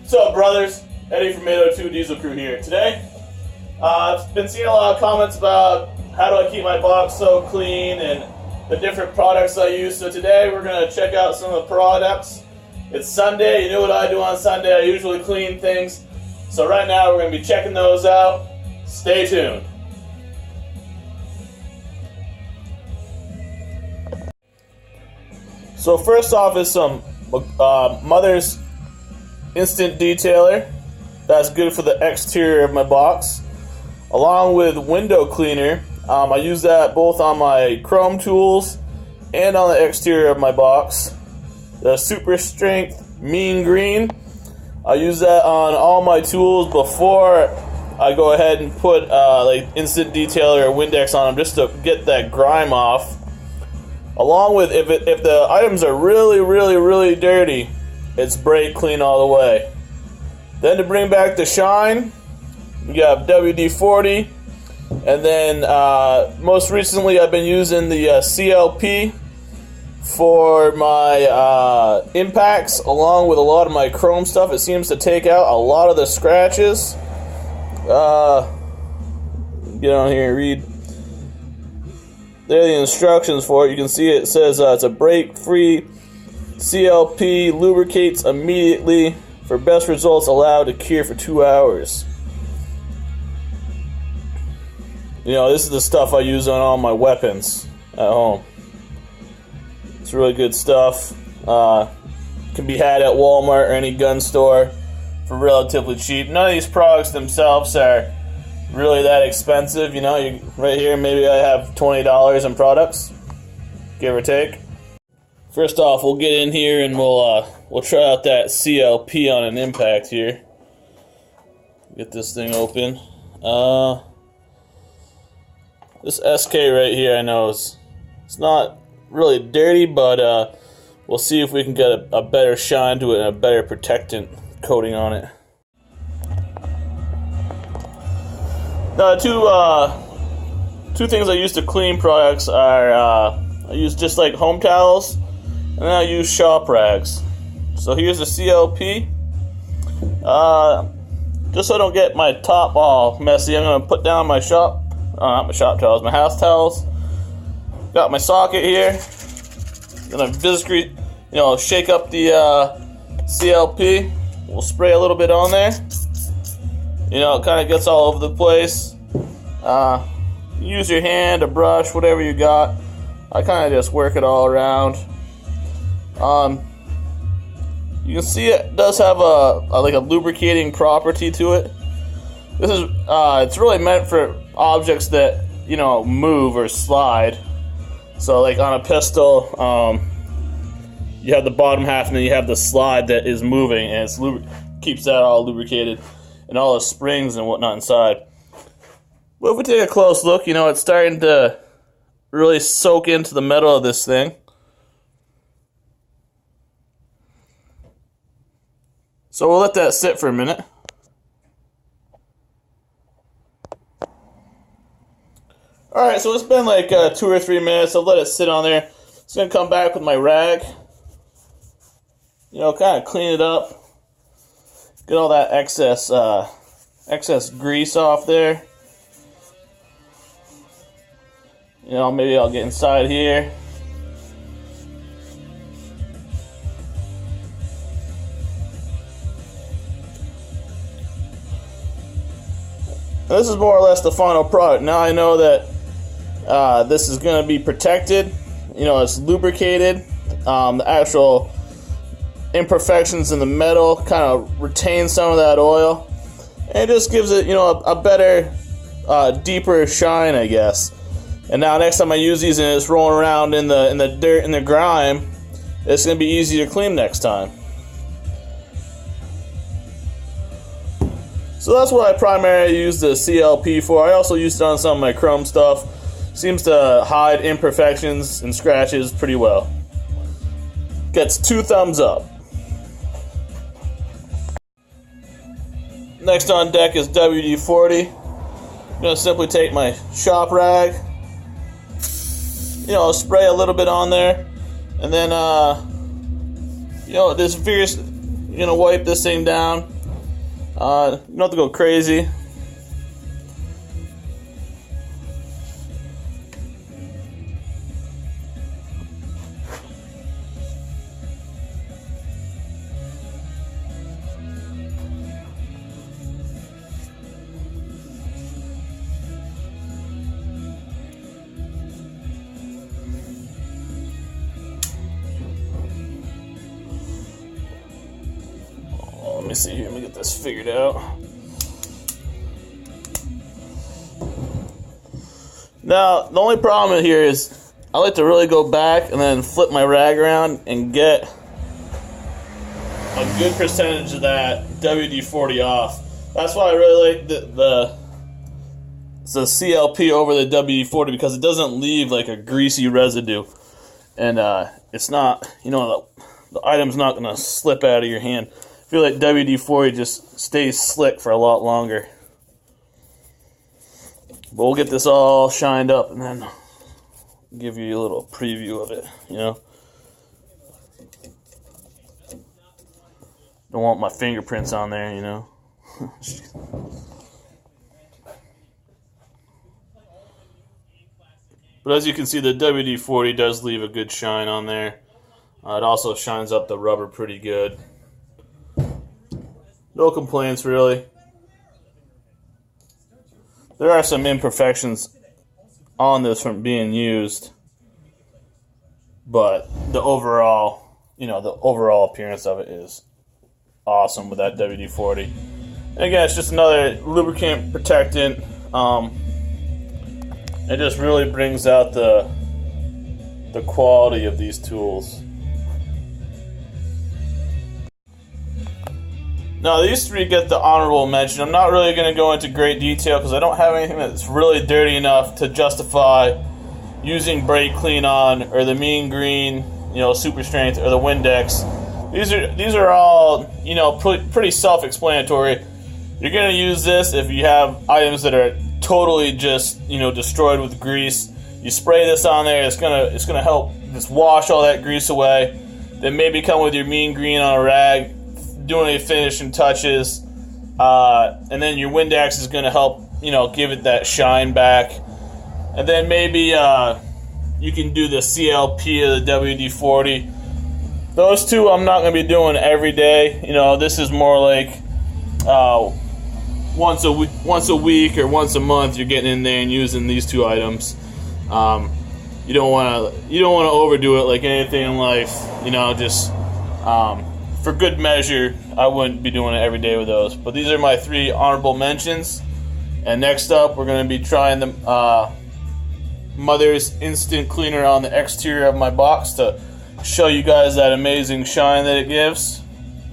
What's up, brothers? Eddie from 802 Diesel Crew here. Today, I've been seeing a lot of comments about how do I keep my box so clean and the different products I use. So today, we're going to check out some of the products. It's Sunday. You know what I do on Sunday. I usually clean things. So right now, we're going to be checking those out. Stay tuned. So first off is some Mother's Instant Detailer. That's good for the exterior of my box. Along with window cleaner. I use that both on my chrome tools and on the exterior of my box. The Super Strength Mean Green. I use that on all my tools before I go ahead and put like Instant Detailer or Windex on them, just to get that grime off. Along with, if the items are really dirty, it's brake clean all the way. Then to bring back the shine, you have WD40, and then most recently I've been using the CLP for my impacts, along with a lot of my chrome stuff. It seems to take out a lot of the scratches. Get on here and read. There are the instructions for it. You can see it says it's a brake-free CLP, lubricates immediately for best results, allowed to cure for 2 hours. You know, this is the stuff I use on all my weapons at home. It's really good stuff. Can be had at Walmart or any gun store for relatively cheap. None of these products themselves are really that expensive. You know, right here, maybe I have $20 in products, give or take. First off, we'll get in here and we'll try out that CLP on an impact here. Get this thing open. This SK right here, I know it's not really dirty, but we'll see if we can get a better shine to it and a better protectant coating on it. Now, two things I use to clean products are I use just like home towels, and then I use shop rags. So here's the CLP. Just so I don't get my top all messy, I'm going to put down my not my shop towels, my house towels. Got my socket here. Gonna viscally, shake up the CLP. We'll spray a little bit on there. It kind of gets all over the place. Use your hand, a brush, whatever you got. I kind of just work it all around. You can see it does have like a lubricating property to it. This is it's really meant for objects that move or slide. So like on a pistol, you have the bottom half and then you have the slide that is moving, and it's keeps that all lubricated, and all the springs and whatnot inside. But if we take a close look, it's starting to really soak into the metal of this thing. So we'll let that sit for a minute. Alright, so it's been like 2 or 3 minutes. I'll let it sit on there. It's going to come back with my rag. Kind of clean it up. Get all that excess grease off there. Maybe I'll get inside here. This is more or less the final product. Now I know that this is going to be protected. It's lubricated. The actual imperfections in the metal kind of retain some of that oil, and it just gives it a better, deeper shine, I guess. And now next time I use these and it's rolling around in the dirt and the grime, it's going to be easy to clean next time. So that's what I primarily use the CLP for. I also used it on some of my chrome stuff. Seems to hide imperfections and scratches pretty well. Gets 2 thumbs up. Next on deck is WD-40. I'm going to simply take my shop rag, spray a little bit on there, and then, this fierce, wipe this thing down. You don't have to go crazy. Let me see here, let me get this figured out. Now, the only problem here is I like to really go back and then flip my rag around and get a good percentage of that WD-40 off. That's why I really like the CLP over the WD-40, because it doesn't leave like a greasy residue. And it's not, you know, the item's not going to slip out of your hand. I feel like WD-40 just stays slick for a lot longer. But we'll get this all shined up and then give you a little preview of it, you know. Don't want my fingerprints on there, you know. But as you can see, the WD-40 does leave a good shine on there. It also shines up the rubber pretty good. No complaints, really. There are some imperfections on this from being used, but the overall, you know, the overall appearance of it is awesome with that WD-40. And again, it's just another lubricant protectant. It just really brings out the quality of these tools. Now, these three get the honorable mention. I'm not really going to go into great detail because I don't have anything that's really dirty enough to justify using brake clean on, or the mean green, you know, super strength, or the Windex. These are all, you know, pretty self-explanatory. You're going to use this if you have items that are totally just, you know, destroyed with grease. You spray this on there, it's gonna help just wash all that grease away. Then maybe come with your mean green on a rag, doing any finishing touches, and then your Windex is gonna help, you know, give it that shine back. And then maybe you can do the CLP of the WD-40. Those two I'm not gonna be doing every day. You know, this is more like once a week or once a month. You're getting in there and using these two items. You don't want to overdo it like anything in life. You know, just for good measure, I wouldn't be doing it every day with those. But these are my three honorable mentions. And next up, we're going to be trying the Mother's Instant Cleaner on the exterior of my box to show you guys that amazing shine that it gives.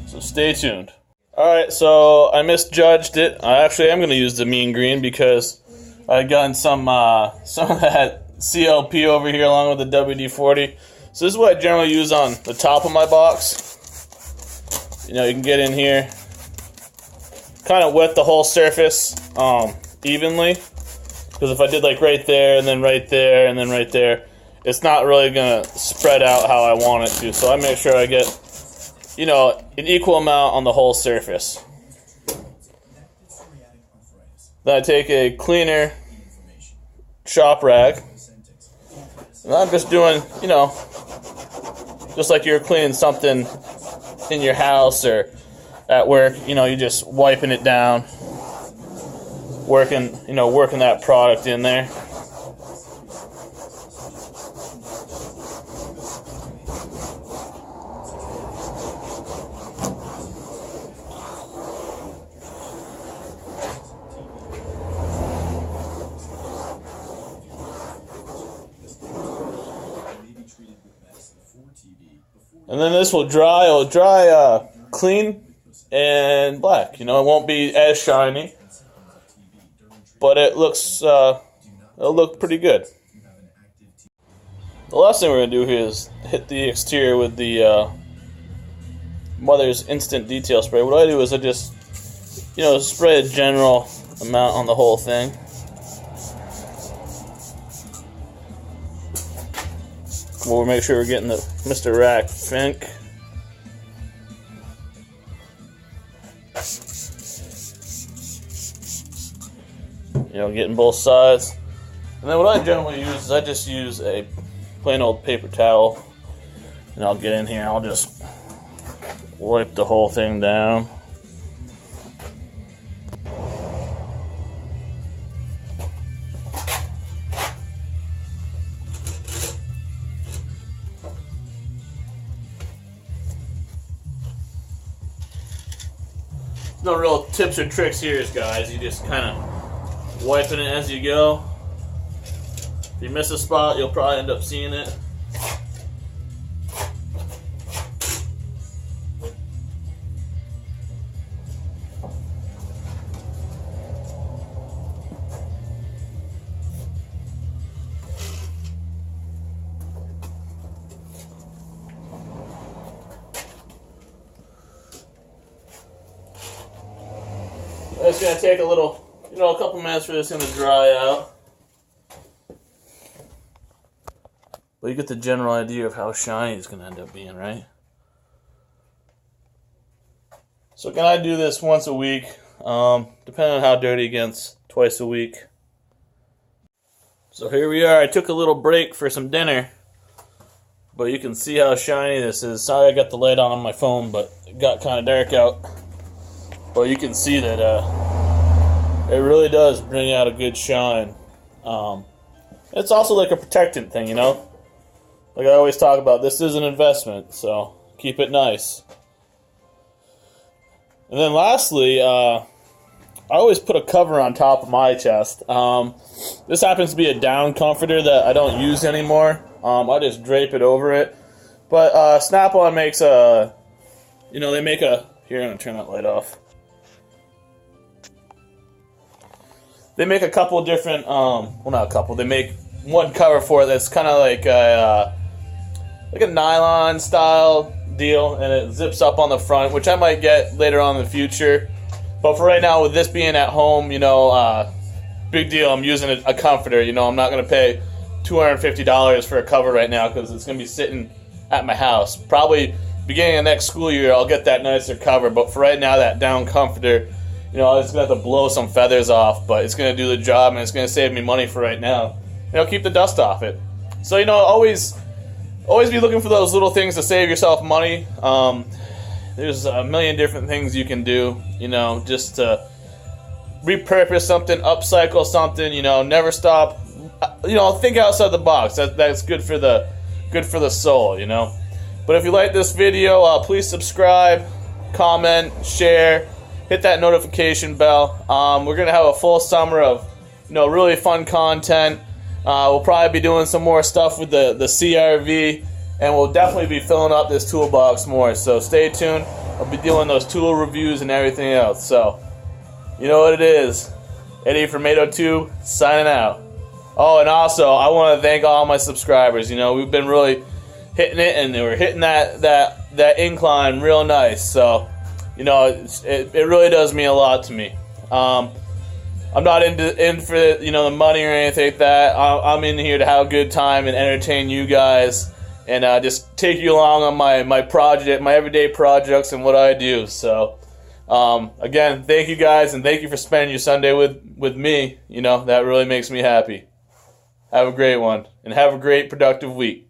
So stay tuned. Alright, so I misjudged it. I actually am going to use the mean green because I gotten some of that CLP over here along with the WD-40. So this is what I generally use on the top of my box. You know, you can get in here, kind of wet the whole surface evenly. Because if I did like right there, and then right there, and then right there, it's not really going to spread out how I want it to. So I make sure I get, you know, an equal amount on the whole surface. Then I take a cleaner shop rag, and I'm just doing, you know, just like you're cleaning something in your house or at work. You know, you're just wiping it down, working that product in there. And then this will dry. It'll dry clean and black. You know, it won't be as shiny, but it looks it'll look pretty good. The last thing we're gonna do here is hit the exterior with the Mother's Instant Detail Spray. What I do is I just, you know, spray a general amount on the whole thing. We'll make sure we're getting the Mr. Rack Fink. You know, getting both sides. And then what I generally use is I just use a plain old paper towel, and I'll get in here and I'll just wipe the whole thing down. No real tips or tricks here, guys. You just kind of wiping it as you go. If you miss a spot, you'll probably end up seeing it. It's going to take a little, a couple minutes for this thing to dry out. But you get the general idea of how shiny it's going to end up being, right? So can I do this once a week? Depending on how dirty it gets, twice a week. So here we are. I took a little break for some dinner. But you can see how shiny this is. Sorry I got the light on my phone, but it got kind of dark out. But you can see that it really does bring out a good shine. It's also like a protectant thing, Like I always talk about, this is an investment, so keep it nice. And then lastly, I always put a cover on top of my chest. This happens to be a down comforter that I don't use anymore. I just drape it over it. But SnapOn makes a, they make a, here I'm going to turn that light off. They make a couple different, well not a couple, they make one cover for it that's kind of like a nylon style deal, and it zips up on the front, which I might get later on in the future. But for right now, with this being at home, big deal, I'm using a comforter. I'm not going to pay $250 for a cover right now because it's going to be sitting at my house. Probably beginning of next school year, I'll get that nicer cover, but for right now, that down comforter, I'm just going to have to blow some feathers off, but it's going to do the job, and it's going to save me money for right now. Keep the dust off it. So, always be looking for those little things to save yourself money. There's a million different things you can do, just to repurpose something, upcycle something, never stop. Think outside the box. That's good for the soul, But if you like this video, please subscribe, comment, share. Hit that notification bell. We're going to have a full summer of, really fun content. We'll probably be doing some more stuff with the CRV, and we'll definitely be filling up this toolbox more. So stay tuned. I'll be doing those tool reviews and everything else. So, you know what it is. Eddie from 802 signing out. Oh, and also, I want to thank all my subscribers. We've been really hitting it, and we're hitting that incline real nice. So, it really does mean a lot to me. I'm not in for the money or anything like that. I'm in here to have a good time and entertain you guys, and just take you along on my project, my everyday projects, and what I do. So, again, thank you guys, and thank you for spending your Sunday with me. That really makes me happy. Have a great one, and have a great productive week.